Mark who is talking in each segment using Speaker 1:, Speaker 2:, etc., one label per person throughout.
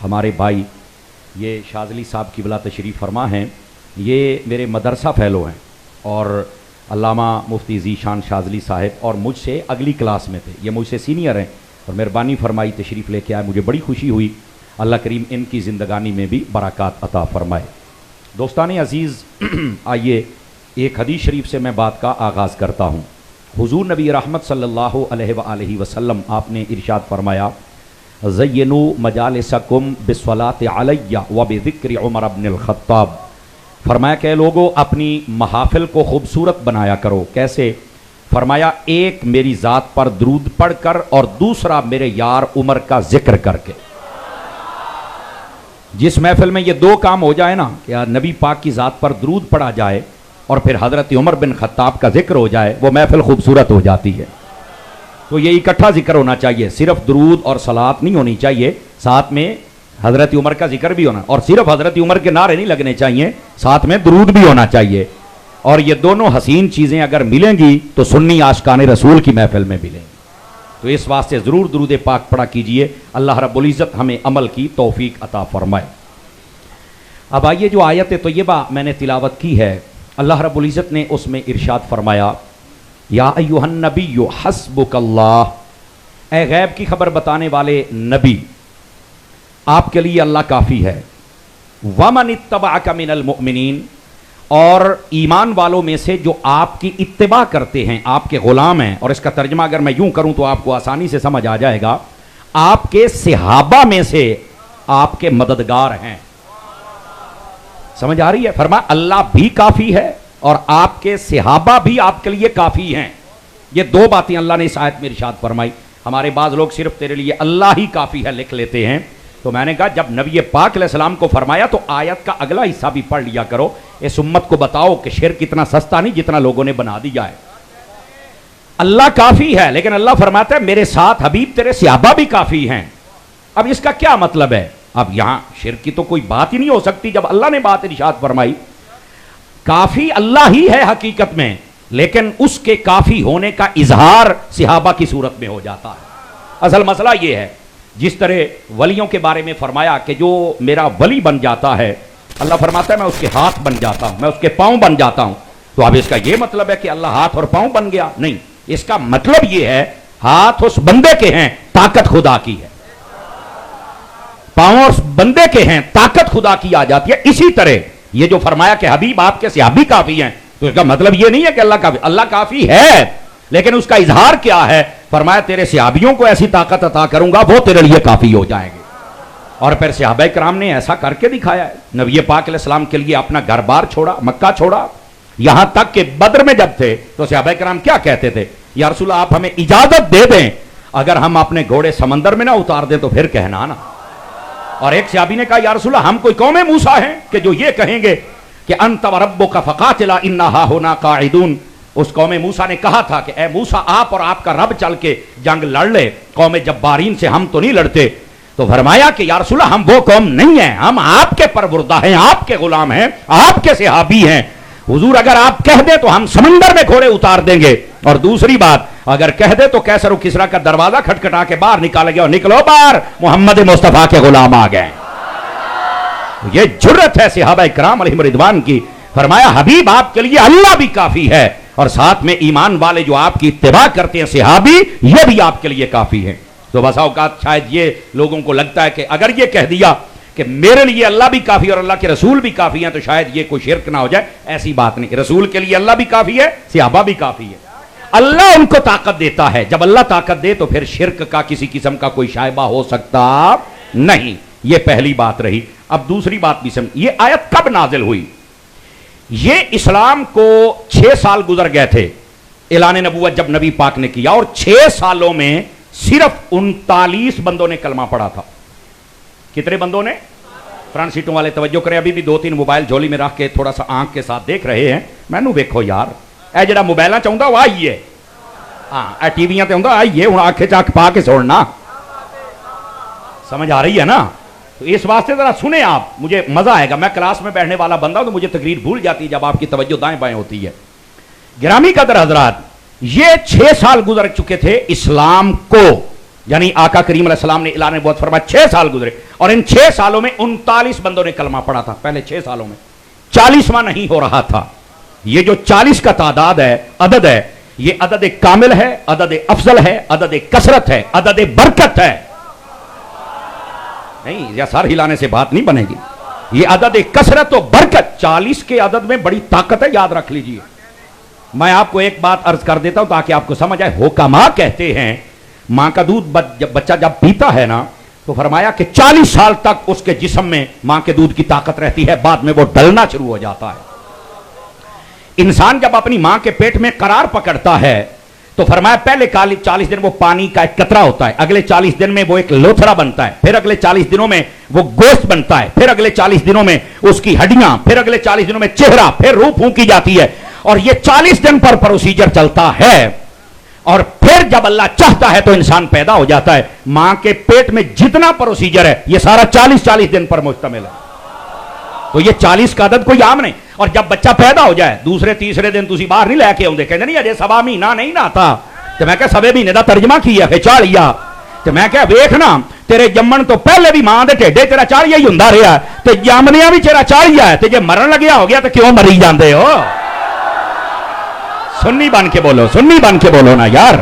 Speaker 1: ہمارے بھائی یہ شاذلی صاحب کی بلا تشریف فرما ہیں، یہ میرے مدرسہ فیلو ہیں اور علامہ مفتی ذیشان شاذلی صاحب اور مجھ سے اگلی کلاس میں تھے، یہ مجھ سے سینئر ہیں اور مہربانی فرمائی تشریف لے کے آئے، مجھے بڑی خوشی ہوئی۔ اللہ کریم ان کی زندگانی میں بھی برکات عطا فرمائے۔ دوستان عزیز، آئیے ایک حدیث شریف سے میں بات کا آغاز کرتا ہوں۔ حضور نبی رحمت صلی اللہ علیہ وآلہ وسلم آپ نے ارشاد فرمایا، زینوا مجالسکم بالصلاۃ علی وبذکر عمر بن الخطاب۔ فرمایا کہ لوگوں اپنی محافل کو خوبصورت بنایا کرو۔ کیسے؟ فرمایا ایک میری ذات پر درود پڑھ کر اور دوسرا میرے یار عمر کا ذکر کر کے۔ جس محفل میں یہ دو کام ہو جائے نا کہ نبی پاک کی ذات پر درود پڑھا جائے اور پھر حضرت عمر بن خطاب کا ذکر ہو جائے، وہ محفل خوبصورت ہو جاتی ہے۔ تو یہ اکٹھا ذکر ہونا چاہیے، صرف درود اور صلاۃ نہیں ہونی چاہیے، ساتھ میں حضرت عمر کا ذکر بھی ہونا، اور صرف حضرت عمر کے نعرے نہیں لگنے چاہیے، ساتھ میں درود بھی ہونا چاہیے۔ اور یہ دونوں حسین چیزیں اگر ملیں گی تو سنی عاشقان رسول کی محفل میں ملیں گی۔ تو اس واسطے ضرور درود پاک پڑھا کیجئے، اللہ رب العزت ہمیں عمل کی توفیق عطا فرمائے۔ اب آئیے جو آیت طیبہ میں نے تلاوت کی ہے، اللہ رب العزت نے اس میں ارشاد فرمایا، یا ایھا النبی حسبک اللہ، اے غیب کی خبر بتانے والے نبی، آپ کے لیے اللہ کافی ہے۔ ومن اتبعک من المؤمنین، اور ایمان والوں میں سے جو آپ کی اتباع کرتے ہیں، آپ کے غلام ہیں، اور اس کا ترجمہ اگر میں یوں کروں تو آپ کو آسانی سے سمجھ آ جائے گا، آپ کے صحابہ میں سے آپ کے مددگار ہیں۔ سمجھ آ رہی ہے؟ فرمایا اللہ بھی کافی ہے اور آپ کے صحابہ بھی آپ کے لیے کافی ہیں۔ یہ دو باتیں اللہ نے اس آیت میں ارشاد فرمائی۔ ہمارے بعض لوگ صرف تیرے لیے اللہ ہی کافی ہے لکھ لیتے ہیں، تو میں نے کہا جب نبی پاک علیہ السلام کو فرمایا تو آیت کا اگلا حصہ بھی پڑھ لیا کرو، اس امت کو بتاؤ کہ شرک اتنا سستا نہیں جتنا لوگوں نے بنا دیا ہے۔ اللہ کافی ہے، لیکن اللہ فرماتا ہے میرے ساتھ حبیب تیرے صحابہ بھی کافی ہیں۔ اب اس کا کیا مطلب ہے؟ اب یہاں شرک کی تو کوئی بات ہی نہیں ہو سکتی جب اللہ نے بات ارشاد فرمائی۔ کافی اللہ ہی ہے حقیقت میں، لیکن اس کے کافی ہونے کا اظہار صحابہ کی صورت میں ہو جاتا ہے۔ اصل مسئلہ یہ ہے، جس طرح ولیوں کے بارے میں فرمایا کہ جو میرا ولی بن جاتا ہے، اللہ فرماتا ہے میں اس کے ہاتھ بن جاتا ہوں، میں اس کے پاؤں بن جاتا ہوں۔ تو اب اس کا یہ مطلب ہے کہ اللہ ہاتھ اور پاؤں بن گیا؟ نہیں، اس کا مطلب یہ ہے ہاتھ اس بندے کے ہیں، طاقت خدا کی ہے، پاؤں اس بندے کے ہیں، طاقت خدا کی آ جاتی ہے۔ اسی طرح یہ جو فرمایا کہ حبیب آپ کے صحابی کافی ہیں، تو اس کا مطلب یہ نہیں ہے کہ اللہ کافی ہے، لیکن اس کا اظہار کیا ہے؟ فرمایا تیرے صحابیوں کو ایسی طاقت عطا کروں گا وہ تیرے لیے کافی ہو جائیں گے۔ اور پھر صحابہ کرام نے ایسا کر کے دکھایا ہے۔ نبی پاک علیہ السلام کے لیے اپنا گھر بار چھوڑا، مکہ چھوڑا، یہاں تک کہ بدر میں جب تھے تو صحابہ کرام کیا کہتے تھے؟ یا رسول اللہ آپ ہمیں اجازت دے دیں، اگر ہم اپنے گھوڑے سمندر میں نہ اتار دیں تو پھر کہنا نا۔ اور ایک صحابی نے کہا یا رسول اللہ ہم کوئی قوم موسیٰ ہیں کہ جو یہ کہیں گے کہ انت وربک فقاتلا انا ہاہنا قاعدون۔ اس قوم موسیٰ نے کہا تھا کہ اے موسیٰ آپ اور آپ کا رب چل کے جنگ لڑ لے، قوم جبارین سے ہم تو نہیں لڑتے۔ تو فرمایا کہ یا رسول اللہ ہم وہ قوم نہیں ہیں، ہم آپ کے پروردہ ہیں، آپ کے غلام ہیں، آپ کے صحابی ہیں۔ حضور اگر آپ کہہ دیں تو ہم سمندر میں گھوڑے اتار دیں گے، اور دوسری بات اگر کہہ دے تو کیسر و کسریٰ کا دروازہ کھٹکھٹا کے باہر نکالے گے اور نکلو باہر، محمد مصطفیٰ کے غلام آ گئے۔ یہ جرت ہے صحابہ کرام علیہم رضوان کی۔ فرمایا حبیب آپ کے لیے اللہ بھی کافی ہے، اور ساتھ میں ایمان والے جو آپ کی اتباع کرتے ہیں صحابی، یہ بھی آپ کے لیے کافی ہیں۔ تو بسا اوقات شاید یہ لوگوں کو لگتا ہے کہ اگر یہ کہہ دیا کہ میرے لیے اللہ بھی کافی اور اللہ کے رسول بھی کافی ہیں تو شاید یہ کوئی شرک نہ ہو جائے۔ ایسی بات نہیں، رسول کے لیے اللہ بھی کافی ہے، صحابہ بھی کافی ہے۔ اللہ ان کو طاقت دیتا ہے، جب اللہ طاقت دے تو پھر شرک کا کسی قسم کا کوئی شائبہ ہو سکتا نہیں۔ یہ پہلی بات رہی۔ اب دوسری بات بھی سمجھ، یہ آیت کب نازل ہوئی؟ یہ اسلام کو 6 سال گزر گئے تھے اعلان نبوت جب نبی پاک نے کیا، اور 6 سالوں میں صرف 39 بندوں نے کلمہ پڑھا تھا۔ کتنے بندوں نے؟ فرنٹ سیٹوں والے توجہ کریں، ابھی بھی 2-3 موبائل جھولی میں رکھ کے تھوڑا سا آنکھ کے ساتھ دیکھ رہے ہیں، مینوں ویکھو یار، اے جڑا موبائلاں چاہندا وہ آئیے، ہاں اے ٹی ویاں تے ہوندا آئیے، ہن آنکھیں چاک پا کے سننا، سمجھ آ رہی ہے نا؟ تو اس واسطے ذرا سنیں آپ، مجھے مزہ آئے گا۔ میں کلاس میں بیٹھنے والا بندہ ہوں تو مجھے تقریر بھول جاتی ہے جب آپ کی توجہ دائیں بائیں ہوتی ہے۔ گرامی قدر حضرات، یہ 6 سال گزر چکے تھے اسلام کو، یعنی آقا کریم علیہ السلام نے اعلان نبوت فرمایا 6 سال گزرے اور ان 6 سالوں میں 39 بندوں نے کلمہ پڑھا تھا. پہلے 6 سالوں میں 40واں نہیں ہو رہا تھا. یہ جو 40 کا تعداد ہے، عدد ہے، یہ عدد کامل ہے، عدد افضل ہے، عدد کثرت ہے، عدد برکت ہے. نہیں، یا سر ہلانے سے بات نہیں بنے گی. یہ عدد کثرت و برکت، 40 کے عدد میں بڑی طاقت ہے، یاد رکھ لیجئے. میں آپ کو ایک بات عرض کر دیتا ہوں تاکہ آپ کو سمجھ آئے. حکماء کہتے ہیں ماں کا دودھ بچہ جب پیتا ہے نا تو فرمایا کہ 40 سال تک اس کے جسم میں ماں کے دودھ کی طاقت رہتی ہے، بعد میں وہ ڈلنا شروع ہو جاتا ہے. انسان جب اپنی ماں کے پیٹ میں قرار پکڑتا ہے تو فرمایا پہلے 40 دن وہ پانی کا ایک قطرہ ہوتا ہے، اگلے 40 دن میں وہ ایک لوتھڑا بنتا ہے، پھر اگلے 40 دنوں میں وہ گوشت بنتا ہے، پھر اگلے 40 دنوں میں اس کی ہڈیاں، پھر اگلے 40 دنوں میں چہرہ، پھر روح پھونکی جاتی ہے. اور یہ 40 دن پر پروسیجر چلتا ہے. اور پھر جب اللہ چاہتا ہے تو انسان پیدا ہو جاتا ہے. ماں کے پیٹ میں جتنا پروسیجر ہے یہ سارا 40 دن پر مشتمل ہے. تو یہ 40 کا عدد کوئی عام نہیں. اور جب بچہ پیدا ہو جائے دوسرے تیسرے دن تسی باہر نہیں لے کے آؤندے، کہندے نہیں اجے سوا مہینہ نہیں ناتا. تو میں کہا سوے مہینے دا ترجمہ کیا ہے 40. تو میں کہا ویکھنا تیرے جمن تو پہلے بھی ماں دے ٹھڈے تیرا 40 ہی ہوندا رہیا تے جامنیاں بھی تیرا 40 ہے تے جے مرن لگیا ہو گیا تے کیوں مری جاندے ہو؟ سنی بن کے بولو، سنی بن کے بولو نا یار،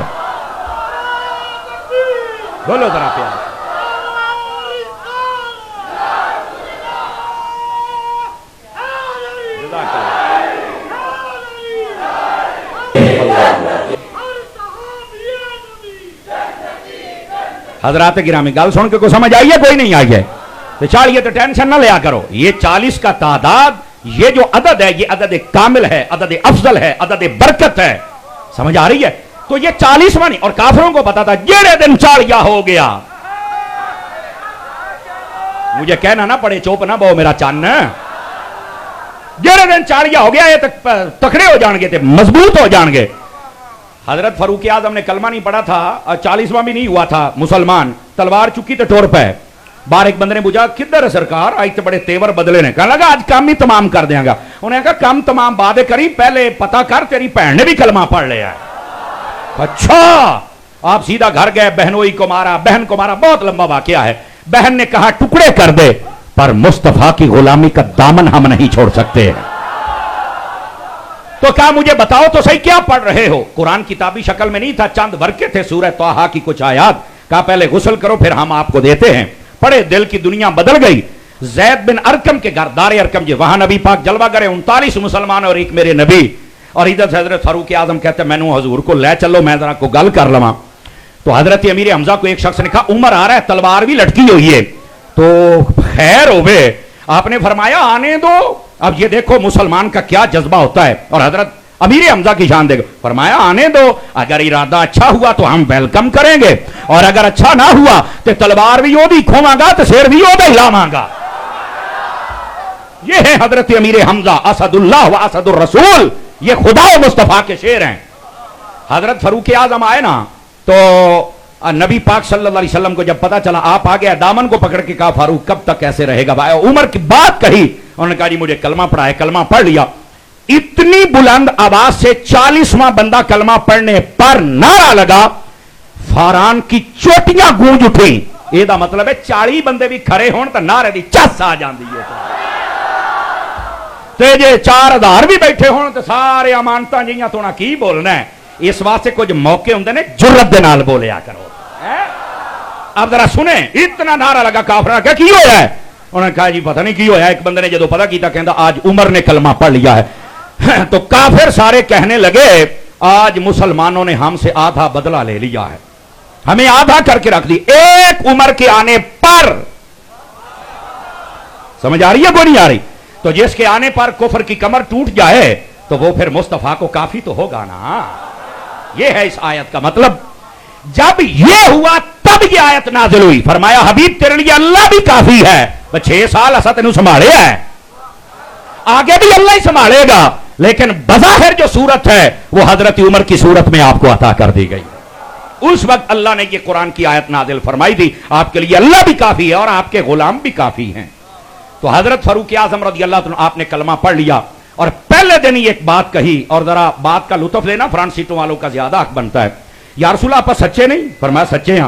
Speaker 1: بولو ذرا پیار. حضرات گرامی گل سن کے کوئی سمجھ آئی ہے؟ کوئی نہیں آئی ہے تو 40 تو ٹینشن نہ لیا کرو. یہ 40 کا تعداد، یہ جو عدد ہے یہ عدد کامل ہے، عدد افضل ہے، عدد برکت ہے. سمجھ آ رہی ہے؟ تو یہ 40واں نہیں. اور کافروں کو پتا تھا جیڑے دن 40 ہو گیا، مجھے کہنا نہ پڑے چوپ نہ بہو میرا چن، جیڑے دن 40 ہو گیا یہ تکڑے ہو جان گے تے مضبوط ہو جان گے. حضرت فاروق اعظم نے کلمہ نہیں پڑھا تھا، 40واں بھی نہیں ہوا تھا مسلمان، تلوار چکی تو ٹور پہ. باہر ایک بندے نے پوچھا کدھر ہے سرکار؟ آج تو بڑے تیور بدلے نے. کہنے لگا آج کام ہی تمام کر دیا گا. انہیں کہا کام تمام بعد کری، پہلے پتا کر تیری بہن نے بھی کلمہ پڑھ لیا ہے. اچھا. آپ سیدھا گھر گئے، بہنوئی کو مارا، بہن کو مارا. بہت لمبا واقعہ ہے. بہن نے کہا ٹکڑے کر دے پر مصطفیٰ کی غلامی کا دامن ہم نہیں چھوڑ سکتے. تو کہا مجھے بتاؤ تو صحیح کیا پڑھ رہے ہو؟ قرآن کتابی شکل میں نہیں تھا، چند ورقے تھے سورہ طٰہٰ کی کچھ آیات. کہا پہلے غسل کرو پھر ہم آپ کو دیتے ہیں. پڑے دل کی دنیا بدل گئی. زید بن ارکم کے گھر، دار ارکم جی، وہاں نبی پاک جلوہ کرے، 39 مسلمان اور ایک میرے نبی. اور ادھر سے حضرت فاروق اعظم کہتے ہیں مینوں حضور کو لے چلو میں ذرا کو گل کر لواں. تو حضرت امیر حمزہ کو ایک شخص نے کہا عمر آ رہا ہے، تلوار بھی لٹکی ہوئی ہے تو خیر ہوئے. آپ نے فرمایا آنے دو. اب یہ دیکھو مسلمان کا کیا جذبہ ہوتا ہے. اور حضرت امیر حمزہ کی شان دیکھو، فرمایا آنے دو، اگر ارادہ اچھا ہوا تو ہم ویلکم کریں گے، اور اگر اچھا نہ ہوا تو تلوار بھی یودی کھواں گا تو سیر بھی یودی ہلاواں گا. یہ ہے حضرت امیر حمزہ اسد اللہ و اسد الرسول. یہ خدا و مصطفیٰ کے شعر ہیں. حضرت فاروق اعظم آئے نا تو نبی پاک صلی اللہ علیہ وسلم کو جب پتا چلا آپ آ گیا، دامن کو پکڑ کے کہا فاروق کب تک ایسے رہے گا؟ عمر کی بات کہی. انہوں نے کہا جی مجھے کلمہ پڑھا ہے. کلمہ پڑھ لیا. اتنی بلند آواز سے 40واں بندہ کلمہ پڑھنے پر نعرہ لگا، فاران کی چوٹیاں گونج اٹھیں. یہ دا مطلب ہے 40 بندے بھی کھڑے ہون تو نعرے دی چس آ جاندی ہے. تے جے 4000 بھی بیٹھے ہون تو سارے امانتاں جیاں تونا کی بولنا ہے. اس واسطے کچھ موقع ہوندے نے جرت دے نال بولیا کرو. اب ذرا سنیں، اتنا نعرہ لگا کافراں کہ کی ہویا ہے؟ انہوں نے کہا جی پتہ نہیں کی ہویا. ایک بندے نے جدو پتہ کیتا کہندا آج عمر نے کلمہ پڑھ لیا ہے. تو کافر سارے کہنے لگے آج مسلمانوں نے ہم سے آدھا بدلہ لے لیا ہے، ہمیں آدھا کر کے رکھ دی ایک عمر کے آنے پر. سمجھ آ رہی ہے کوئی نہیں آ رہی؟ تو جس کے آنے پر کفر کی کمر ٹوٹ جائے تو وہ پھر مصطفیٰ کو کافی تو ہوگا نا. یہ ہے اس آیت کا مطلب. جب یہ ہوا تب یہ آیت نازل ہوئی. فرمایا حبیب تیرے لیے اللہ بھی کافی ہے. 6 سال اسا تینوں سنبھالے ہے، آگے بھی اللہ ہی سنبھالے گا. لیکن بظاہر جو صورت ہے وہ حضرت عمر کی صورت میں آپ کو عطا کر دی گئی. اس وقت اللہ نے یہ قرآن کی آیت نازل فرمائی تھی آپ کے لیے اللہ بھی کافی ہے اور آپ کے غلام بھی کافی ہیں. تو حضرت فاروق اعظم رضی اللہ عنہ آپ نے کلمہ پڑھ لیا اور پہلے دن ہی ایک بات کہی. اور ذرا بات کا لطف لینا فرنٹ سیٹوں والوں کا زیادہ حق بنتا ہے. یا رسول اللہ آپ سچے نہیں؟ فرمایا سچے ہیں.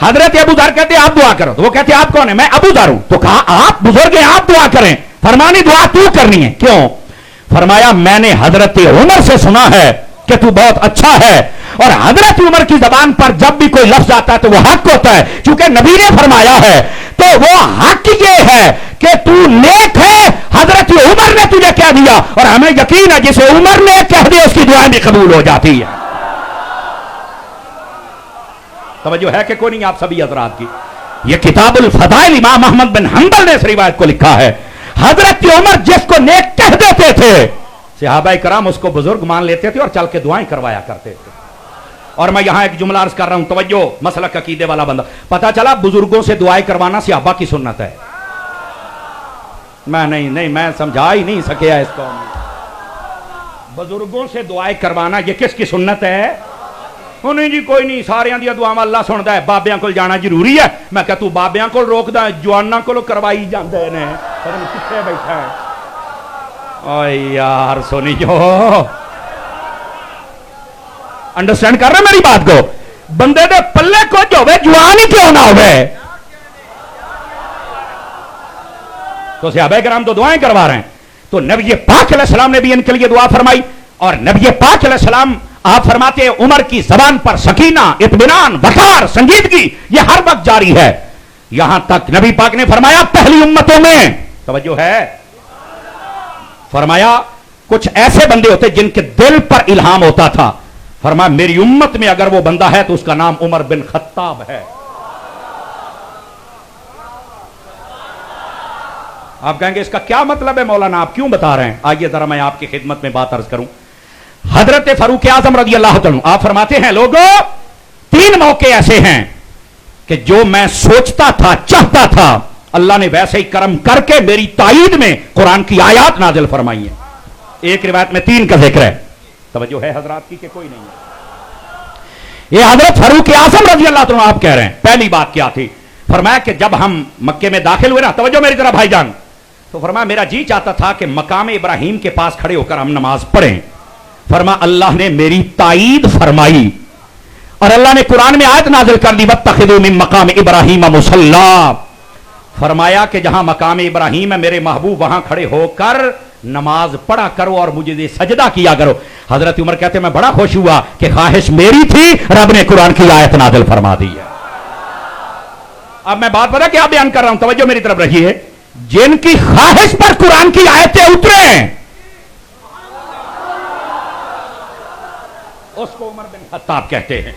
Speaker 1: حضرت ابو ذر کہتے آپ دعا کرو، تو وہ کہتے آپ کون ہیں؟ میں ابو ذر ہوں. تو کہا آپ بزرگ ہیں، آپ دعا کریں. فرمانی دعا تو کرنی ہے. کیوں؟ فرمایا میں نے حضرت عمر سے سنا ہے کہ تو بہت اچھا ہے، اور حضرت عمر کی زبان پر جب بھی کوئی لفظ آتا ہے تو وہ حق ہوتا ہے، چونکہ نبی نے فرمایا ہے. تو وہ حق یہ ہے کہ تو نیک ہے، حضرت عمر نے تجھے کہہ دیا، اور ہمیں یقین ہے جسے عمر نے کہہ دیا اس کی دعائیں بھی قبول ہو جاتی ہے. توجہ ہے کہ کوئی نہیں آپ سبھی حضرات کی؟ یہ کتاب الفضائل امام احمد بن حنبل نے اس روایت کو لکھا ہے. حضرت عمر جس کو نیک کہہ دیتے تھے، صحابہ کرام اس کو بزرگ مان لیتے تھے اور چل کے دعائیں کروایا کرتے تھے. اور میں یہاں ایک جملہ عرض کر رہا ہوں، توجہ، مسلک عقیدے والا بندہ. پتہ چلا بزرگوں سے دعائیں کروانا صحابہ کی سنت ہے. میں سمجھا ہی نہیں سکیا اس کو. بزرگوں سے دعائیں کروانا یہ کس کی سنت ہے؟ نہیں جی کوئی نہیں، سارے دیا دعا اللہ سنتا ہے، بابیاں کو جانا ضروری ہے. میں کہ تو بابیاں کو روک دا، جواناں کو کروائی جاندے نے. کتنے بیٹھا ہے اوے یار سنیو، انڈرسٹینڈ کر رہے میری بات کو؟ بندے دے پلے کچھ ہوئے، جوان ہی کیوں نہ ہوئے. تو صحابہ کرام تو دعائیں کروا رہے ہیں. تو نبی پاک علیہ السلام نے بھی ان کے لیے دعا فرمائی، اور نبی پاک علیہ السلام آپ فرماتے ہیں عمر کی زبان پر سکینہ، اطمینان، وقار، سنجیدگی یہ ہر وقت جاری ہے. یہاں تک نبی پاک نے فرمایا پہلی امتوں میں، توجہ ہے، فرمایا کچھ ایسے بندے ہوتے جن کے دل پر الہام ہوتا تھا. فرمایا میری امت میں اگر وہ بندہ ہے تو اس کا نام عمر بن خطاب ہے. آپ کہیں گے اس کا کیا مطلب ہے مولانا، آپ کیوں بتا رہے ہیں؟ آئیے ذرا میں آپ کی خدمت میں بات عرض کروں. حضرت فاروق اعظم رضی اللہ عنہ آپ فرماتے ہیں لوگوں 3 موقع ایسے ہیں کہ جو میں سوچتا تھا، چاہتا تھا، اللہ نے ویسے ہی کرم کر کے میری تائید میں قرآن کی آیات نازل فرمائی ہیں. ایک روایت میں 3 کا ذکر ہے. توجہ ہے حضرات کی کہ کوئی نہیں ہے؟ یہ حضرت فاروق اعظم رضی اللہ عنہ آپ کہہ رہے ہیں. پہلی بات کیا تھی؟ فرمایا کہ جب ہم مکے میں داخل ہوئے نا، توجہ میری طرف بھائی جان، تو فرمایا میرا جی چاہتا تھا کہ مقام ابراہیم کے پاس کھڑے ہو کر ہم نماز پڑھیں. فرما اللہ نے میری تائید فرمائی، اور اللہ نے قرآن میں آیت نازل کر دی وَاتَّخِذُوا مِن مَقَامِ إِبْرَاهِيمَ مُصَلًّى. فرمایا کہ جہاں مقام ابراہیم ہے میرے محبوب وہاں کھڑے ہو کر نماز پڑھا کرو اور مجھے سجدہ کیا کرو. حضرت عمر کہتے ہیں میں بڑا خوش ہوا کہ خواہش میری تھی، رب نے قرآن کی آیت نازل فرما دی ہے. اب میں بات پتہ کیا بیان کر رہا ہوں، توجہ میری طرف رکھیے. جن کی خواہش پر قرآن کی آیتیں اتریں اس کو عمر بن خطاب کہتے ہیں.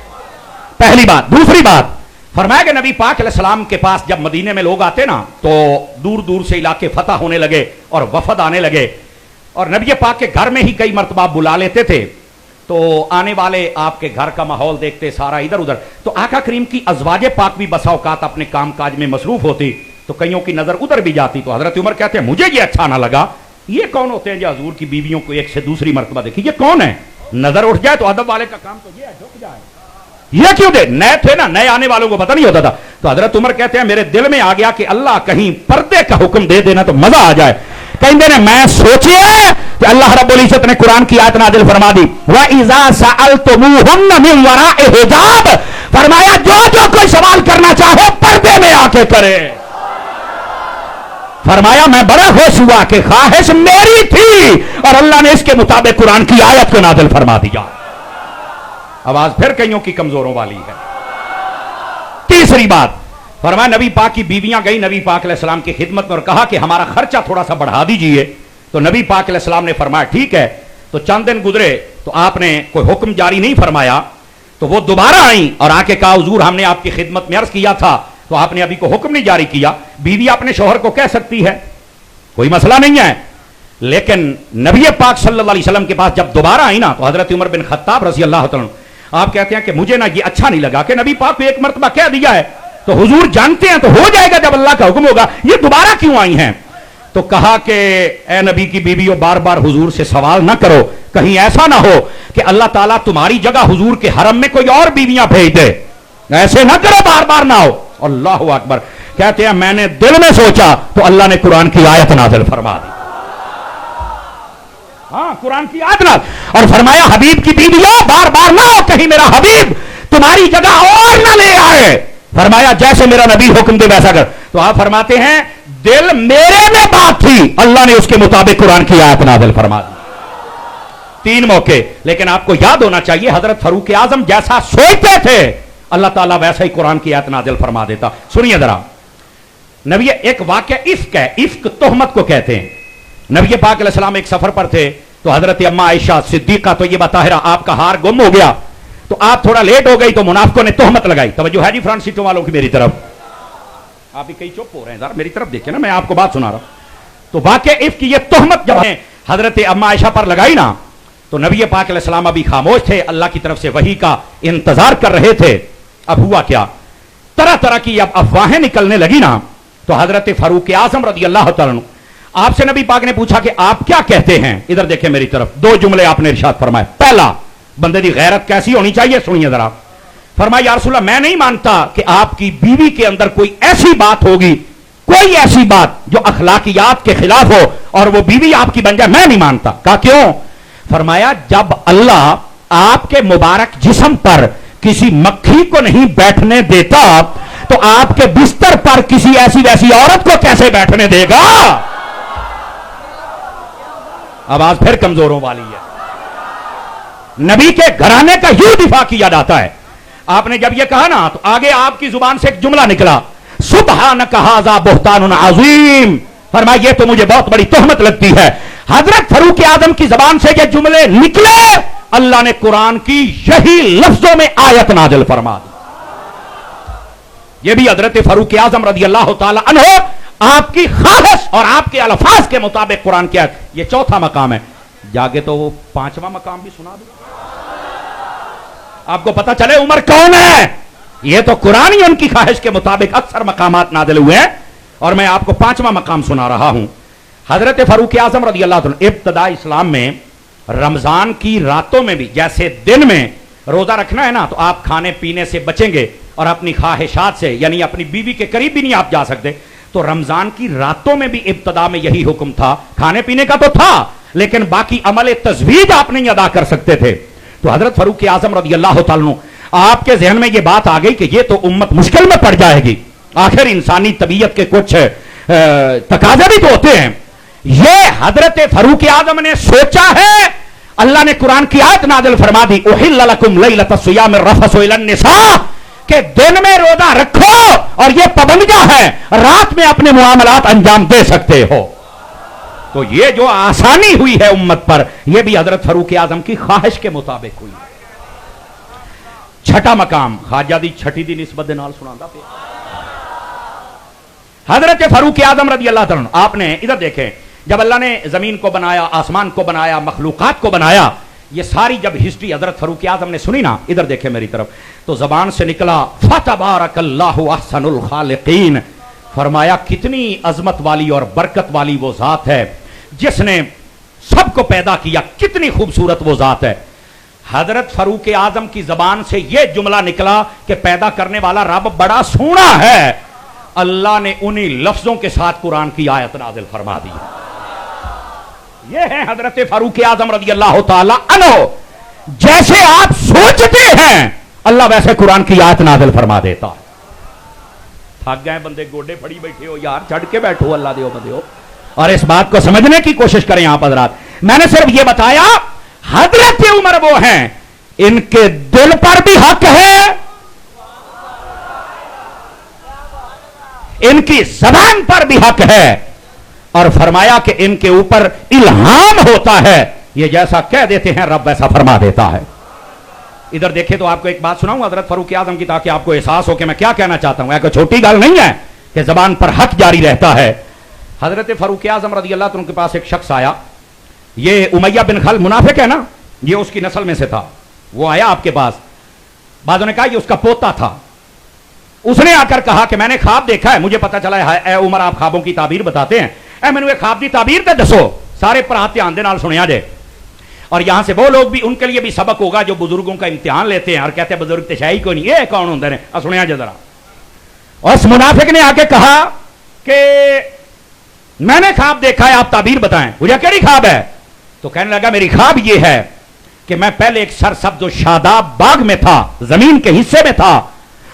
Speaker 1: پہلی بات. دوسری بات فرمایا کہ نبی پاک علیہ السلام کے پاس جب مدینے میں لوگ آتے نا تو دور دور سے علاقے فتح ہونے لگے اور وفد آنے لگے، اور نبی پاک کے گھر میں ہی کئی مرتبہ بلا لیتے تھے. تو آنے والے آپ کے گھر کا ماحول دیکھتے سارا ادھر ادھر. تو آقا کریم کی ازواج پاک بھی بسا اوقات اپنے کام کاج میں مصروف ہوتی تو کئیوں کی نظر ادھر بھی جاتی. تو حضرت عمر کہتے ہیں مجھے یہ اچھا نہ لگا، یہ کون ہوتے ہیں جو حضور کی بیویوں کو ایک سے دوسری مرتبہ دیکھی، یہ کون ہے؟ نظر اٹھ جائے تو ادب والے کا کام تو یہ ہے جھک جائے. یہ کیوں دے؟ نئے تھے نا، نئے آنے والوں کو پتہ نہیں ہوتا تھا. تو حضرت عمر کہتے ہیں میرے دل میں آ گیا کہ اللہ کہیں پردے کا حکم دے دینا تو مزہ آ جائے. کہیں نے میں سوچیا کہ اللہ رب العزت نے قرآن کی آیت نازل فرما دی وَإِذَا سَأَلْتُمُوهُنَّ مِنْ وَرَاءِ حِجَابٍ. فرمایا جو کوئی سوال کرنا چاہے پردے میں آ کے کرے. فرمایا میں بڑا خوش ہوا کہ خواہش میری تھی اور اللہ نے اس کے مطابق قرآن کی آیت کو نازل فرما دیا. آواز پھر کئیوں کی کمزوروں والی ہے. تیسری بات فرمایا نبی پاک کی بیویاں گئی نبی پاک علیہ السلام کی خدمت میں اور کہا کہ ہمارا خرچہ تھوڑا سا بڑھا دیجئے. تو نبی پاک علیہ السلام نے فرمایا ٹھیک ہے. تو چند دن گزرے تو آپ نے کوئی حکم جاری نہیں فرمایا. تو وہ دوبارہ آئیں اور آ کے کہا حضور ہم نے آپ کی خدمت میں عرض کیا تھا تو آپ نے ابھی کوئی حکم نہیں جاری کیا. بیوی اپنے شوہر کو کہہ سکتی ہے، کوئی مسئلہ نہیں ہے. لیکن نبی پاک صلی اللہ علیہ وسلم کے پاس جب دوبارہ آئی نا تو حضرت عمر بن خطاب رضی اللہ عنہ آپ کہتے ہیں کہ مجھے نا یہ اچھا نہیں لگا کہ نبی پاک کو ایک مرتبہ کہہ دیا ہے تو حضور جانتے ہیں تو ہو جائے گا جب اللہ کا حکم ہوگا، یہ دوبارہ کیوں آئی ہیں؟ تو کہا کہ اے نبی کی بیویوں بار بار حضور سے سوال نہ کرو، کہیں ایسا نہ ہو کہ اللہ تعالیٰ تمہاری جگہ حضور کے حرم میں کوئی اور بیویاں بھیج دے. ایسے نہ کرو، بار بار نہ ہو. اللہ اکبر. کہتے ہیں میں نے دل میں سوچا تو اللہ نے قرآن کی آیت نازل فرما دی. ہاں قرآن کی آیت نازل اور فرمایا حبیب کی بیویوں بار بار نہ ہو کہیں میرا حبیب تمہاری جگہ اور نہ لے آئے. فرمایا جیسے میرا نبی حکم دے ویسا کر. تو آپ فرماتے ہیں دل میرے میں بات تھی, اللہ نے اس کے مطابق قرآن کی آیت نازل فرما دی. 3 موقع. لیکن آپ کو یاد ہونا چاہیے حضرت فاروق اعظم جیسا سوچتے تھے اللہ تعالیٰ ویسا ہی قرآن کی آیت نازل فرما دیتا. سنیے ذرا, نبی ایک واقعہ عفق ہے, عفق تہمت کو کہتے ہیں. نبی پاک علیہ السلام ایک سفر پر تھے تو حضرت اما عائشہ صدیقہ طیبہ طاہرہ آپ کا ہار گم ہو گیا تو آپ تھوڑا لیٹ ہو گئی تو منافقوں نے تہمت لگائی. توجہ ہے جی فرنٹ سیٹوں والوں کی میری طرف, آپ بھی کئی چپ ہو رہے ہیں ذرا میری طرف دیکھیں نا, میں آپ کو بات سنا رہا ہوں. تو واقعہ عفق کی یہ تہمت جب حضرت اما عائشہ پر لگائی نا تو نبی پاک علیہ السلام ابھی خاموش تھے, اللہ کی طرف سے وحی کا انتظار کر رہے تھے. اب ہوا کیا, طرح طرح کی اب افواہیں نکلنے لگی نا تو حضرت فاروق اعظم رضی اللہ تعالیٰ عنہ آپ سے نبی پاک نے پوچھا کہ آپ کیا کہتے ہیں. ادھر دیکھیں میری طرف, 2 جملے آپ نے ارشاد فرمائے. پہلا, بندے دی غیرت کیسی ہونی چاہیے, سنیے ذرا. فرمایا یا رسول اللہ میں نہیں مانتا کہ آپ کی بیوی کے اندر کوئی ایسی بات ہوگی, کوئی ایسی بات جو اخلاقیات کے خلاف ہو اور وہ بیوی آپ کی بن جائے, میں نہیں مانتا. کہا کیوں؟ فرمایا جب اللہ آپ کے مبارک جسم پر کسی مکھی کو نہیں بیٹھنے دیتا تو آپ کے بستر پر کسی ایسی ویسی عورت کو کیسے بیٹھنے دے گا. آواز پھر کمزوروں والی ہے. نبی کے گھرانے کا یوں دفاع کیا جاتا ہے. آپ نے جب یہ کہا نا تو آگے آپ کی زبان سے ایک جملہ نکلا, سبحانک ھذا بہتان عظیم. فرمایا یہ تو مجھے بہت بڑی تہمت لگتی ہے. حضرت فاروق اعظم کی زبان سے یہ جملے نکلے, اللہ نے قرآن کی یہی لفظوں میں آیت نازل فرما دی. یہ بھی حضرت فاروق اعظم رضی اللہ تعالی عنہ آپ کی خواہش اور آپ کے الفاظ کے مطابق قرآن کی آیت. یہ 4تھا مقام ہے. جاگے تو وہ 5واں مقام بھی سنا دو, آپ کو پتا چلے عمر کون ہے. یہ تو قرآن ہی ان کی خواہش کے مطابق اکثر مقامات نازل ہوئے ہیں اور میں آپ کو 5واں مقام سنا رہا ہوں. حضرت فاروق اعظم رضی اللہ عنہ ابتدا اسلام میں رمضان کی راتوں میں بھی جیسے دن میں روزہ رکھنا ہے نا تو آپ کھانے پینے سے بچیں گے اور اپنی خواہشات سے یعنی اپنی بیوی کے قریب بھی نہیں آپ جا سکتے. تو رمضان کی راتوں میں بھی ابتدا میں یہی حکم تھا. کھانے پینے کا تو تھا لیکن باقی عمل تزویج آپ نہیں ادا کر سکتے تھے. تو حضرت فاروق اعظم رضی اللہ تعالیٰ عنہ آپ کے ذہن میں یہ بات آ گئی کہ یہ تو امت مشکل میں پڑ جائے گی, آخر انسانی طبیعت کے کچھ تقاضے بھی تو ہوتے ہیں. یہ حضرت فاروق اعظم نے سوچا ہے, اللہ نے قرآن کی آیت نازل فرما دی, احل لکم لیلۃ الصیام الرفث الی النساء, کہ دن میں روزہ رکھو اور یہ پابندیاں ہے, رات میں اپنے معاملات انجام دے سکتے ہو. تو یہ جو آسانی ہوئی ہے امت پر یہ بھی حضرت فاروق اعظم کی خواہش کے مطابق ہوئی. 6واں مقام خواجہ دی 6 دی نسبت دے نال سناتا پیا. حضرت فاروق اعظم رضی اللہ تعالیٰ عنہ آپ نے ادھر دیکھیں, جب اللہ نے زمین کو بنایا, آسمان کو بنایا, مخلوقات کو بنایا, یہ ساری جب ہسٹری حضرت فاروق اعظم نے سنی نا, ادھر دیکھیں میری طرف, تو زبان سے نکلا فتبارک اللہ احسن الخالقین. فرمایا کتنی عظمت والی اور برکت والی وہ ذات ہے جس نے سب کو پیدا کیا, کتنی خوبصورت وہ ذات ہے. حضرت فاروق اعظم کی زبان سے یہ جملہ نکلا کہ پیدا کرنے والا رب بڑا سونا ہے. اللہ نے انہی لفظوں کے ساتھ قرآن کی آیت نازل فرما دی. یہ ہے حضرت فاروق اعظم رضی اللہ تعالی عنہ, جیسے آپ سوچتے ہیں اللہ ویسے قرآن کی آیت نازل فرما دیتا ہے. تھک گئے بندے, گوڈے پھڑی بیٹھے ہو یار, چڑھ کے بیٹھو, اللہ دیو بدیو, اور اس بات کو سمجھنے کی کوشش کریں آپ حضرات. میں نے صرف یہ بتایا حضرت عمر وہ ہیں ان کے دل پر بھی حق ہے, ان کی زبان پر بھی حق ہے, اور فرمایا کہ ان کے اوپر الہام ہوتا ہے, یہ جیسا کہہ دیتے ہیں رب ویسا فرما دیتا ہے. ادھر دیکھیں تو آپ کو ایک بات سناؤں حضرت فاروق اعظم کی تاکہ آپ کو احساس ہو کہ میں کیا کہنا چاہتا ہوں. ایک چھوٹی گل نہیں ہے کہ زبان پر حق جاری رہتا ہے. حضرت فاروق اعظم رضی اللہ عنہ کے پاس ایک شخص آیا, یہ امیہ بن خلف منافق ہے نا, یہ اس کی نسل میں سے تھا. وہ آیا آپ کے پاس, بعضوں نے کہا یہ اس کا پوتا تھا. اس نے آ کر کہا کہ میں نے خواب دیکھا ہے, مجھے پتا چلا ہے اے عمر آپ خوابوں کی تعبیر بتاتے ہیں, اے میں نے خواب دی تعبیر تے دسو. سارے پر دھیان دے نال سنیا جائے, اور یہاں سے وہ لوگ بھی ان کے لیے بھی سبق ہوگا جو بزرگوں کا امتحان لیتے ہیں اور کہتے ہیں بزرگ تشائی کو نہیں, یہ کون ہوندے نے, سنیا جائے ذرا. اور اس منافق نے آ کے کہا کہ میں نے خواب دیکھا ہے, آپ تعبیر بتائیں. مجھے کیڑی خواب ہے؟ تو کہنے لگا میری خواب یہ ہے کہ میں پہلے ایک سرسبز و شاداب باغ میں تھا, زمین کے حصے میں تھا,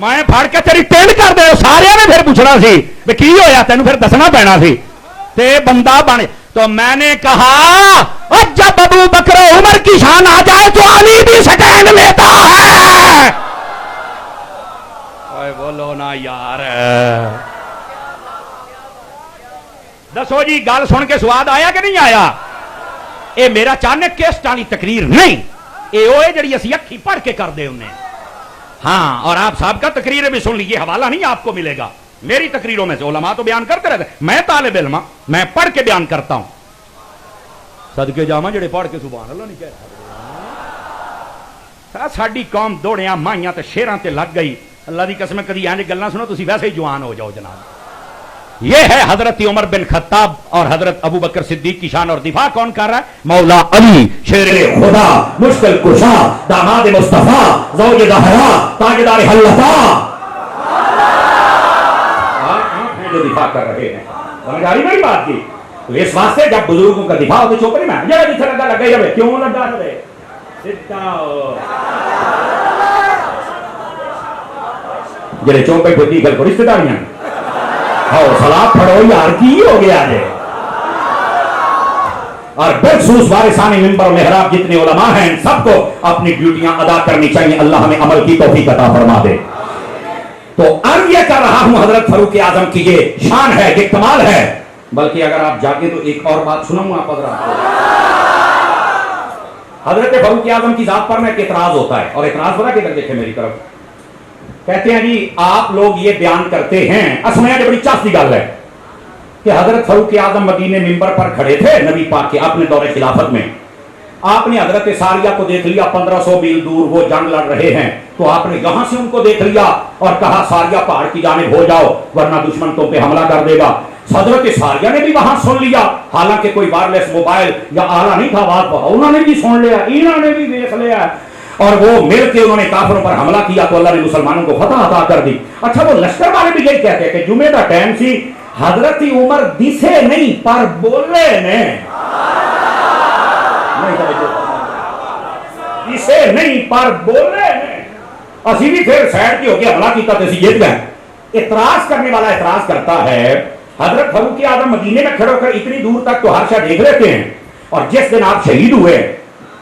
Speaker 1: میں پھڑ کے تیری ٹینڈ کر دے سارے نے پھر پوچھنا سی بھی کی ہویا تینوں پھر دسنا پینا سی تے بندہ بنے تو میں نے کہا جب ابو بکر عمر کی شان آ جائے تو علی بھی سٹینڈ لیتا ہے. بولو نا یار دسو جی گل سن کے سواد آیا کہ نہیں آیا؟ اے میرا چانک کیسٹ والی تقریر نہیں اے وہ جڑی اسی اکھی پڑھ کے کر دے انہیں. ہاں اور آپ صاحب کا تقریر بھی سن لیجیے حوالہ نہیں آپ کو ملے گا میری تقریروں میں سے علماء تو بیان کرتے رہتے میں طالب علم میں پڑھ کے بیان کرتا ہوں. صدقے جاواں جڑے پڑھ کے سبحان اللہ نہیں کہہ سکتے. ساڈی قوم دوڑیاں مائیاں تے شیراں تے لگ گئی. اللہ دی قسم کدی انج گلاں سنو تسی ویسے ہی جوان ہو جاؤ جناب. یہ ہے حضرت عمر بن خطاب اور حضرت ابو بکر صدیق کی شان اور دفاع کون کر رہا ہے؟ مولا علی شیر خدا مشکل کشا داماد مصطفیٰ زوج زہرا تاجدار حلتا جو دفاع کر رہے ہیں. سمجھ آ رہی میری بات کی؟ تو اس واسطے جب بزرگوں کا دفاع ہوتے چوپڑی میں یہ جتنے لگا لگا جائے کیوں لگا رہے جڑے چوپے کو دی گل کو رشتہ داریاں سلام پڑھو یار کی ہو گیا ہے. اور بالخصوص وارثان منبر و محراب جتنے علماء ہیں ان سب کو اپنی ڈیوٹیاں ادا کرنی چاہیے. اللہ ہمیں عمل کی توفیق عطا فرما دے. تو عرض یہ کر رہا ہوں حضرت فاروق اعظم کی یہ شان ہے یہ کمال ہے. بلکہ اگر آپ جاگے تو ایک اور بات سناؤں آپ حضرات کو. حضرت فاروق اعظم کی ذات پر میں ایک اعتراض ہوتا ہے اور اعتراض بڑا کدھر دیکھے میری طرف. کہتے ہیں جی آپ لوگ یہ بیان کرتے ہیں اسماء بڑی چاستی گل ہے کہ حضرت فاروق اعظم مدینے منبر پر کھڑے تھے نبی پاک کے اپنے دور خلافت میں. آپ نے حضرت ساریہ کو دیکھ لیا 1500 میل دور وہ جنگ لڑ رہے ہیں تو آپ نے یہاں سے ان کو دیکھ لیا اور کہا ساریہ پہاڑ کی جانب ہو جاؤ ورنہ دشمن تم پہ حملہ کر دے گا. حضرت ساریہ نے بھی وہاں سن لیا حالانکہ کوئی وائرلیس موبائل یا آلہ نہیں تھا آواز پر انہوں نے بھی سن لیا انہوں نے بھی دیکھ لیا اور وہ مل کے انہوں نے کافروں پر حملہ کیا تو اللہ نے مسلمانوں کو فتح عطا کر دی. اچھا وہ لشکر والے بھی یہی کہتے ہیں کہ جمعے کا ٹائم سی حضرت عمر دسے نہیں پر بولے نے دسے نہیں پر بولے نے. اسی بھی پھر سائڈ کی ہو کے حملہ کیتا تو اسی جیت گئے. اعتراض کرنے والا اعتراض کرتا ہے حضرت فاروق اعظم مدینے میں کھڑے ہو کر اتنی دور تک تو ہر شے دیکھ لیتے ہیں اور جس دن آپ شہید ہوئے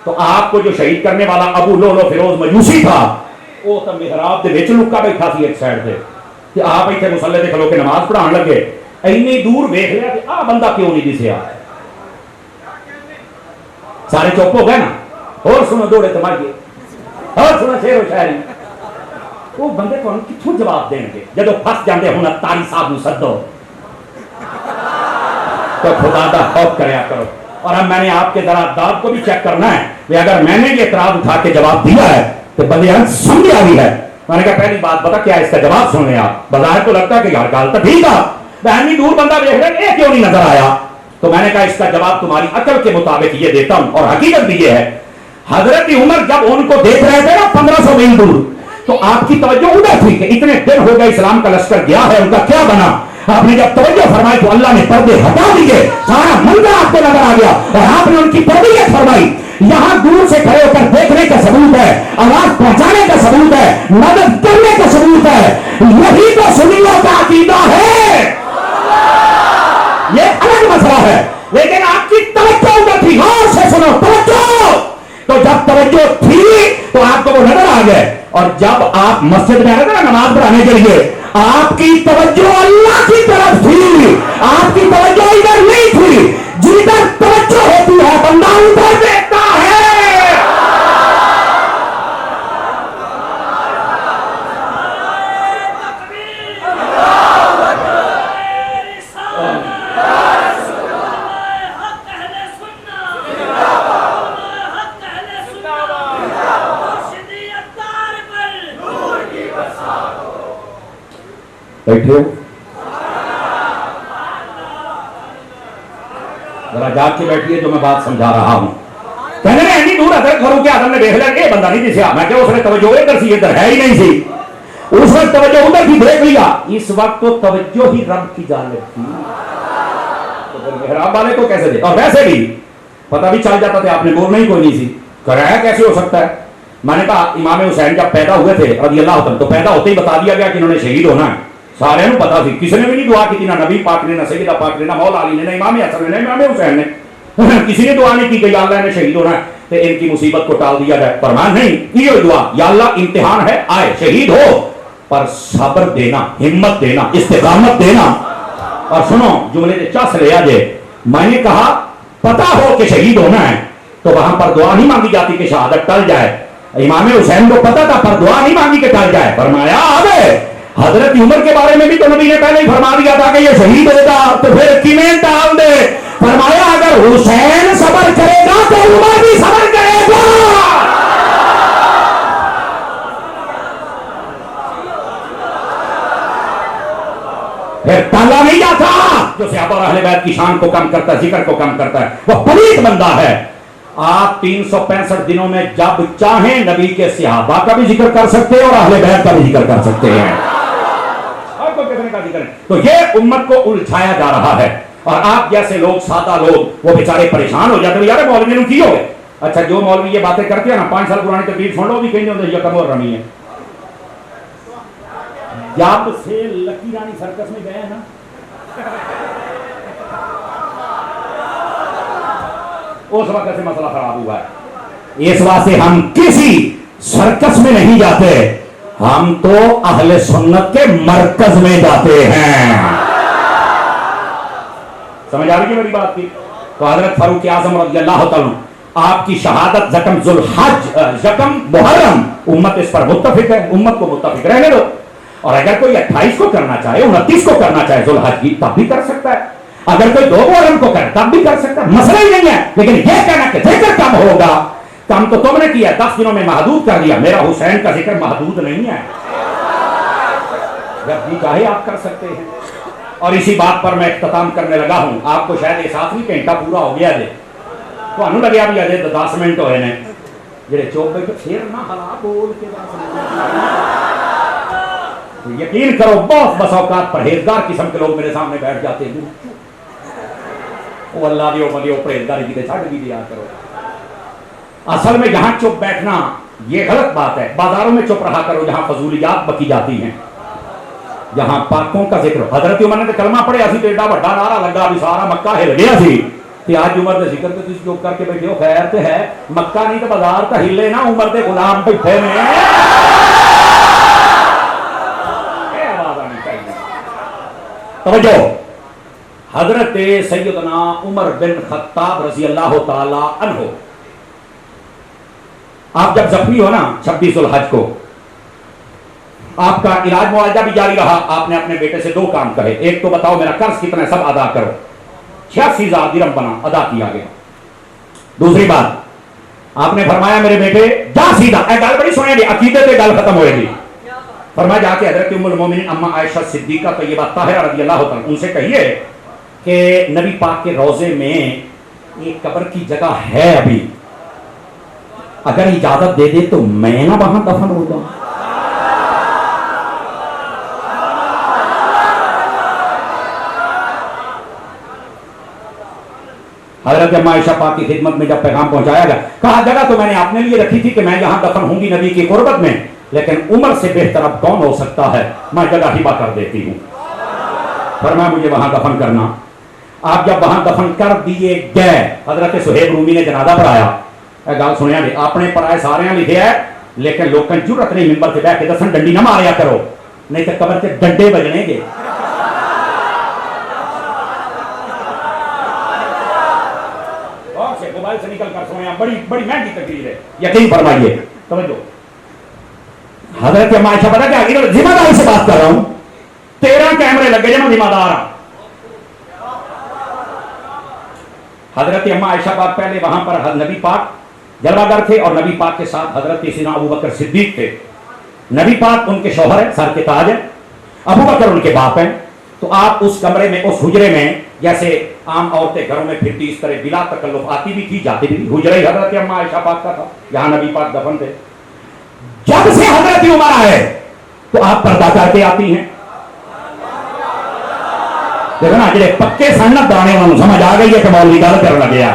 Speaker 1: تو آپ کو جو شہید کرنے والا ابو لولو فیروز مجوسی تھا وہ تو محراب دے وچ لکا بیٹھا سی ایک سائڈ تے کہ آپ ایتھے مصلی تے کھلو کے نماز پڑھان لگے اینی دور ویکھ لیا کہ آ بندہ کیوں نہیں دسیا. سارے چپ ہو گئے نا. اور سنو دوڑے تے مر گئے اور سنو شعر و شاعری. وہ بندے کو کتھوں جواب دین گے جدوں پھس جاندے ہن تاری صاحب نو سدو تو خدا دا خوف کریا کرو. اور اب میں نے آپ کے ذرا داد کو بھی چیک کرنا ہے کہ اگر میں نے یہ اعتراض اٹھا کے جواب دیا ہے تو بندے سمجھا بھی ہے. میں نے کہا پہلی بات بتا کیا اس کا جواب سن لیں آپ. بظاہر تو لگتا ہے کہ یار گال تو ٹھیک ہے بہنی دور بندہ دیکھ رہے یہ کیوں نہیں نظر آیا. تو میں نے کہا اس کا جواب تمہاری عقل کے مطابق یہ دیتا ہوں اور حقیقت بھی یہ ہے حضرت عمر جب ان کو دیکھ رہے تھے نا 1500 میل دور تو آپ کی توجہ ادھر تھی کہ اتنے دن ہو گئے اسلام کا لشکر گیا ہے ان کا کیا بنا. آپ نے جب توجہ فرمائی تو اللہ نے پردے ہٹا دیے سارا منظر آپ کو نظر آ گیا اور آپ نے ان کی تربیت فرمائی. یہاں دور سے کھڑے ہو کر دیکھنے کا ثبوت ہے آواز پہنچانے کا ثبوت ہے مدد کرنے کا ثبوت ہے. یہی تو سنیوں کا عقیدہ ہے. یہ الگ مسئلہ ہے لیکن آپ کی توجہ ادھر تھی. غور سے سنو توجہ. تو جب توجہ تھی تو آپ کو وہ نظر آ گئے اور جب آپ مسجد میں آئے تھے نا نماز پڑھانے کے لیے آپ کی توجہ اللہ کی طرف تھی. آپ کی توجہ ادھر نہیں تھی. جدھر توجہ ہوتی ہے بندہ ادھر دیکھتا ہے. بیٹھے ذرا جاگ کے بیٹھیے جو میں بات سمجھا رہا ہوں. کہنے میں اتنی دور حضرت فاروق اعظم نے دیکھ لیا کہ بندہ نہیں دسیا. میں کہ اس نے توجہ ادھر سی ادھر ہے ہی نہیں سی. اس وقت توجہ ادھر کی دیکھ لیا. اس وقت تو توجہ ہی رب کی جانب تھی. تو پھر محراب والے کو کیسے دے. اور ویسے بھی پتہ بھی چل جاتا تھا آپ نے بولنا ہی کوئی نہیں سی. کرایا کیسے ہو سکتا ہے میں نے کہا امام حسین جب پیدا ہوئے تھے رضی اللہ عنہ تو پیدا ہوتے ہی بتا دیا گیا کہ انہوں نے شہید ہونا ہے، سارے نو پتا سی، کسی نے بھی نہیں دعا کی، نہ نبی پاک نے، نہ سیدہ پاک نے، نہ مولا علی نے، نہ امام حسن نے، نہ امام حسین نے، کسی نے دعا نہیں کی کہ یا اللہ نے شہید ہونا ہے تو ان کی مصیبت کو ٹال دیا جائے. فرمان نہیں یہ دعا، یا اللہ امتحان ہے، آئے شہید ہو پر صبر دینا، ہمت دینا، استقامت دینا. اور سنو جملے سے چس لے آجے، میں نے کہا پتا ہو کہ شہید ہونا ہے تو وہاں پر دعا نہیں مانگی جاتی کہ شہادت ٹل جائے. امام حسین کو پتا تھا پر دعا نہیں مانگی کہ ٹل جائے. فرمایا آگے حضرت عمر کے بارے میں بھی تو نبی نے پہلے ہی فرما دیا تھا کہ یہ شہید ہوگا تو پھر کیویں ٹال دے. فرمایا اگر حسین صبر کرے گا تو عمر بھی صبر کرے گا. پھر ٹالا نہیں جاتا. جو صحابہ اور اہل بیت کی شان کو کم کرتا ہے، ذکر کو کم کرتا ہے، وہ پلیت بندہ ہے. آپ 365 دنوں میں جب چاہیں نبی کے صحابہ کا بھی ذکر کر سکتے ہیں اور اہل بیت کا بھی ذکر کر سکتے ہیں. تو یہ امت کو الجھایا جا رہا ہے اور آپ جیسے لوگ، سادہ لوگ، وہ بیچارے پریشان ہو جاتے ہیں. یار مولوی نے کی ہو گئے. اچھا جو مولوی یہ باتیں کرتے ہیں نا 5 سال پرانی تقریر سن لو بھی کہیں ہوتے یہ کم اور رمی ہے. جب سے لکی رانی سرکس میں گئے نا اس وقت سے مسئلہ خراب ہوا ہے. اس واسطے ہم کسی سرکس میں نہیں جاتے، ہم تو اہل سنت کے مرکز میں جاتے ہیں. سمجھ آ رہی ہے میری بات کی؟ تو حضرت فاروق اعظم رضی اللہ تعالیٰ آپ کی شہادت یکم ذوالحج، یکم محرم، امت اس پر متفق ہے، امت کو متفق رہنے دو. اور اگر کوئی 28 کو کرنا چاہے، 29 کو کرنا چاہے ذوالحج کی تب بھی کر سکتا ہے. اگر کوئی 2 محرم کو کرے تب بھی کر سکتا ہے، مسئلہ ہی نہیں ہے. لیکن یہ کہنا کہ ذکر کم ہوگا، کم تو تم نے کیا، 10 دنوں میں محدود کر دیا. میرا حسین کا ذکر محدود نہیں ہے، جب بھی چاہے آپ کر سکتے ہیں. اور اسی بات پر میں اختتام کرنے لگا ہوں. آپ کو شاید احساس نہیں، گھنٹہ پورا ہو گیا ہے تو انہوں لگیا بھی ہے 10 منٹ ہوئے نے جڑے چوک پہ پھر نہ حلا بول کے یقین کرو بہت بس اوقات پرہیزگار قسم کے لوگ میرے سامنے بیٹھ جاتے ہیں. وہ اللہ دیو ملیو پرہیزگاری کی چھڑ بھی دیا کرو. اصل میں یہاں چپ بیٹھنا یہ غلط بات ہے. بازاروں میں چپ رہا کرو جہاں فضولیات بکی جاتی ہیں، جہاں پاکوں کا ذکر. حضرت عمر نے کلمہ پڑھیا سی تے ایڈا بڑا نعرہ لگا بھی سارا مکہ ہل گیا سی. تے آج عمر دے ذکر تے تسی چپ کر کے بیٹھے ہو. خیر تے ہے مکہ نہیں تے بازار تے ہلے نا. عمر دے غلام بیٹھے نے. توجہ، حضرت سیدنا عمر بن خطاب رضی اللہ تعالی عنہ، آپ جب زخمی ہو نا 26 ذوالحج کو، آپ کا علاج معالجہ بھی جاری رہا. آپ نے اپنے بیٹے سے 2 کام کہے. ایک تو بتاؤ میرا قرض کتنا ہے سب ادا کرو. 86,000 درہم بنا، ادا کیا گیا. دوسری بات آپ نے فرمایا میرے بیٹے جا سیدھا، اے گل بڑی سنیں گے، عقیدے تے گل ختم ہوئے گی. فرمایا جا کے حضرت ام المومنین اما عائشہ صدیقہ طیبہ طاہرہ رضی اللہ تعالیٰ ان سے کہیے کہ نبی پاک کے روضے میں ایک قبر کی جگہ ہے ابھی، اگر اجازت دے دے تو میں نہ وہاں دفن ہو جاؤں. حضرت اما عائشہ پاک کی خدمت میں جب پیغام پہنچایا گیا، کہا جگہ تو میں نے اپنے لیے رکھی تھی کہ میں یہاں دفن ہوں گی نبی کی قربت میں، لیکن عمر سے بہتر اب کون ہو سکتا ہے، میں جگہ ہبہ کر دیتی ہوں. فرمایا مجھے وہاں دفن کرنا. آپ جب وہاں دفن کر دیے گئے، حضرت صہیب رومی نے جنازہ پڑھایا. اے گل سنیا جی، اپنے پڑھائے سارے لکھے ہے لیکن لوگوں جرت نہیں ممبر سے بیٹھ کے دسن ڈنڈی نہ ماریا کرو نہیں تو قبر سے ڈنڈے بجنے گے. موبائل سے نکل کر سویا، بڑی بڑی مہنگی تقریر ہے، یقین فرمائیے. توجہ، حضرت عائشہ پتہ کیا ذمہ داری سے بات کر رہا ہوں، 13 کیمرے لگے جب میں ذمہ دار ہوں. حضرت عائشہ پاک پہلے وہاں پر نبی پاک جلوہ گر تھے اور نبی پاک کے ساتھ حضرت سیدنا ابو بکر صدیق تھے. نبی پاک ان کے شوہر ہیں، سر کے تاج ہیں، ابو بکر ان کے باپ ہیں. تو آپ اس کمرے میں، اس حجرے میں، جیسے عام عورتیں گھروں میں پھرتی اس طرح بلا تکلف آتی بھی تھی جاتی بھی تھی، حجرہ ہی حضرت عائشہ پاک کا تھا، یہاں نبی پاک دفن تھے. جب سے حضرت عمر آئے تو آپ پردہ کر کے آتی ہیں. دیکھو نا جڑے پکے سنت دانے انہوں سمجھ آ گئی ہے کہ مولوی گل کرنا گیا.